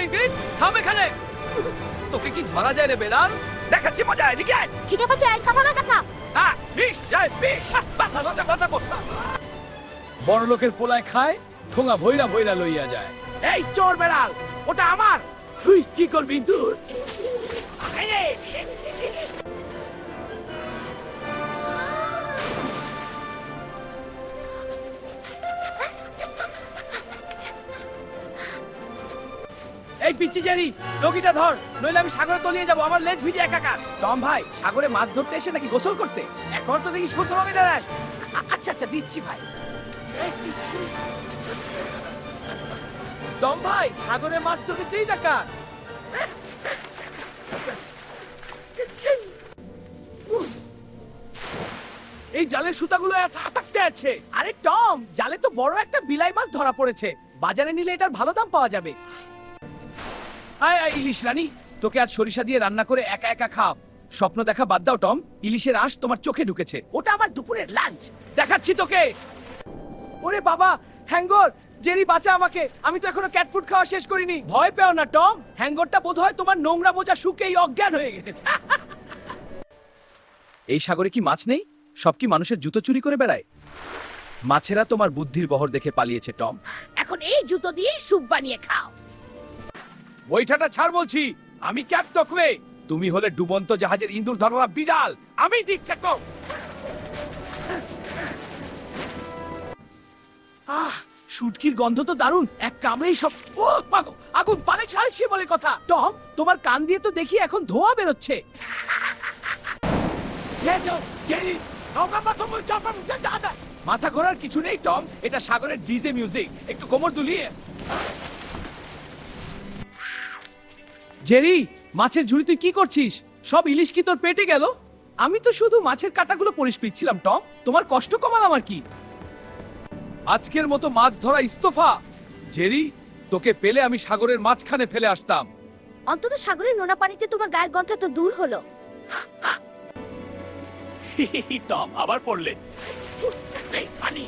ইঙ্গিত, থাম এখানে। তোকে কি ধরা যায় রে বেলাল? দেখাচ্ছি মজা, এদিকে আয়। খিদে পাচ্ছে, কাপড় কাটা। হ্যাঁ, বিষ যায় বিষ। বড় লোকের পোলায় খায়, ঠোঙা ভৈরা ভৈরা লইয়া যায়। এই চোর বেড়াল, ওটা আমার। তুই কি করবি দূর? এই পিচ্চি জেরি, লগিটা ধর, নইলে আমি সাগরে তলিয়ে যাব, আমার লেজ ভিজে একাকার। টম ভাই, সাগরে মাছ ধরতে এসে নাকি গোসল করতে? এখন তো দেখিস প্রথম আমি দাঁড়াস। আচ্ছা আচ্ছা, দিচ্ছি ভাই। টম ভাই, সাগরে মাছ ধরতে যেই দেখা। এই জালের সুতাগুলো এত আটকে আছে। আরে টম, জালে তো বড় একটা বিলাই মাছ ধরা পড়েছে, বাজারে নিলে এটার ভালো দাম পাওয়া যাবে। আয় আয় ইলিশ রানী, তোকে আজ সরিষা দিয়ে রান্না করে একা একা খাও। স্বপ্ন দেখা বাদ দাও টম, ইলিশের আঁশ তোমার চোখে ঢুকেছে। ওটা আমার দুপুরের লাঞ্চ, দেখাচ্ছি তোকে। ওরে বাবা, হ্যাঙ্গর! জেরি বাঁচা আমাকে, আমি তো এখনো ক্যাট ফুড খাওয়া শেষ করিনি। ভয় পেও না টম, হ্যাঙ্গরটা বোধহয় তোমার নোংরা মোজা শুকেই অজ্ঞান হয়ে গেছে। এই সাগরে কি মাছ নেই? সব কি মানুষের জুতো চুরি করে বেড়ায়? মাছেরা তোমার বুদ্ধির বহর দেখে পালিয়েছে টম। এখন এই জুতো দিয়ে স্যুপ বানিয়ে খাও। বইটাটা ছাড় বলছি, আমি ক্যাপ্টন ওয়ে। তুমি হলে ডুবন্ত জাহাজের ইন্দুর ধরা বিড়াল, আমি দিক থাকো। শুটকির গন্ধ তো দারুণ, এক কামড়েই সব। ও পাগো, আগুন পানে ছাড়ছি বলে কথা। টম, তোমার কান দিয়ে তো দেখি এখন ধোঁয়া বেরোচ্ছে। মাথা ঘোরার কিছু নেই টম, এটা সাগরের ডিজে মিউজিক, একটু কোমর দুলিয়ে। জেরি, মাছের ঝুড়ি তুই কি করছিস? সব ইলিশ কি তোর পেটে গেল? আমি তো শুধু মাছের কাঁটাগুলো পরিষ্কার পিচ্ছিলাম টম, তোমার কষ্ট কমালাম আর কি। আজকের মতো মাছ ধরা ইস্তফা। জেরি, তোকে পেলে আমি সাগরের মাঝখানে ফেলে আসতাম। অন্তত সাগরের নোনা পানিতে তোমার গায়ের গন্ধ তো দূর হলো। টম আবার পড়লে। পানি,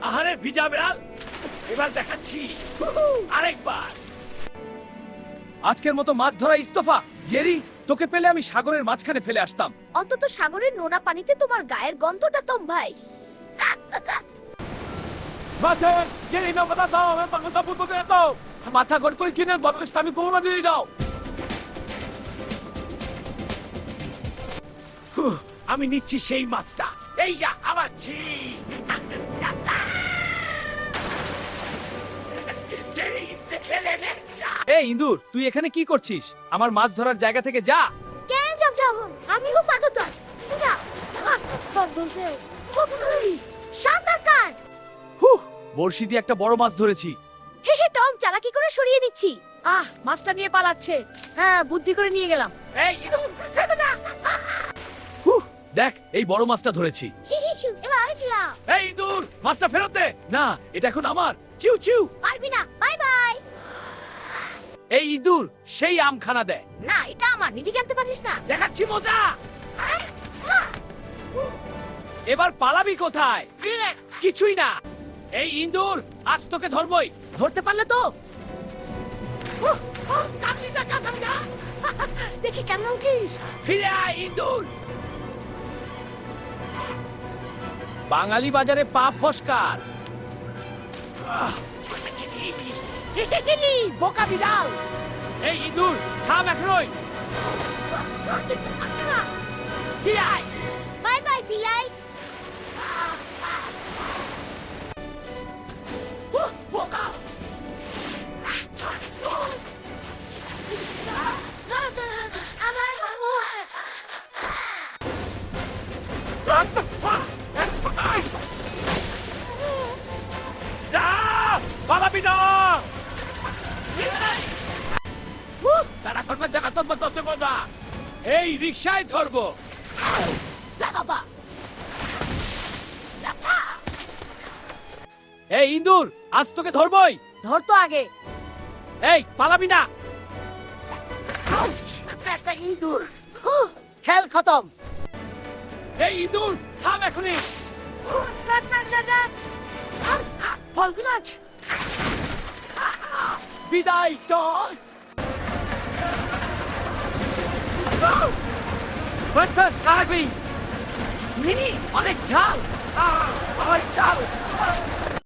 আহারে ভিজা বেড়াল, এবার দেখাচ্ছি আরেকবার। আজকের মতো মাছ ধরা ইস্তফা। জেরি, তোকে পেলে আমি সাগরের মাঝখানে ফেলে আসতাম। অন্তত সাগরের নোনা পানিতে তোমার গায়ের গন্ধটা টম ভাই। মাথা গড় করে কিনে বদলেস আমি কোমরা দিয়ে দাও। আমি নিচ্ছি সেই মাছটা। এই যা আমার ছি। এই ইন্দুর, তুই এখানে কি করছিস? আমার মাছ ধরার জায়গা থেকে যা। কেন যাব? আমি খুব পাগল। যা। বলছে শান্তার কান। বড়শি দিয়ে একটা বড় মাছ ধরেছি। হে হে টম, চালাকি করে সরিয়ে নিচ্ছি। মাছটা নিয়ে পালাচ্ছে। হ্যাঁ, বুদ্ধি করে নিয়ে গেলাম। এই ইন্দুর, দেখ এই বড় মাছটা ধরেছি। এবার আমি খেলাম। এই ইন্দুর, মাছটা ফেরত দে। না, এটা এখন আমার। চিউ চিউ। পারবি না, বাই বাই। এই ইঁদুর, সেই আমখানা দে। না, এটা আমার, নিজে আনতে পারিস না। দেখাচ্ছি মজা। এবার পালাবি কোথায়? কিছুই না। এই ইঁদুর, আজ তোকে ধরবই। ধরতে পারলে তো। দেখি কেমন উঠিস। ফিরে আয় ইঁদুর। বাঙালি বাজারে পা ফসকার। বোকা বিড়াল। এই ইঁদুর, থাম এখনই। বাই বাই বিলাই। বোকা। পালাবি না। তারা করবে দেখা তোর মজা। এই রিক্সায় ধরবো। এই ইন্দুর, আজ তোকে ধরবই। ধর তো আগে। এই পালাবি না। একটা ইঁদুর। খেল খতম। এই ইন্দুর, থাম এখনই। ফলগুলাজ। বিদায় টম। মিনি অনেক ঝাল, অনেক ঝাল।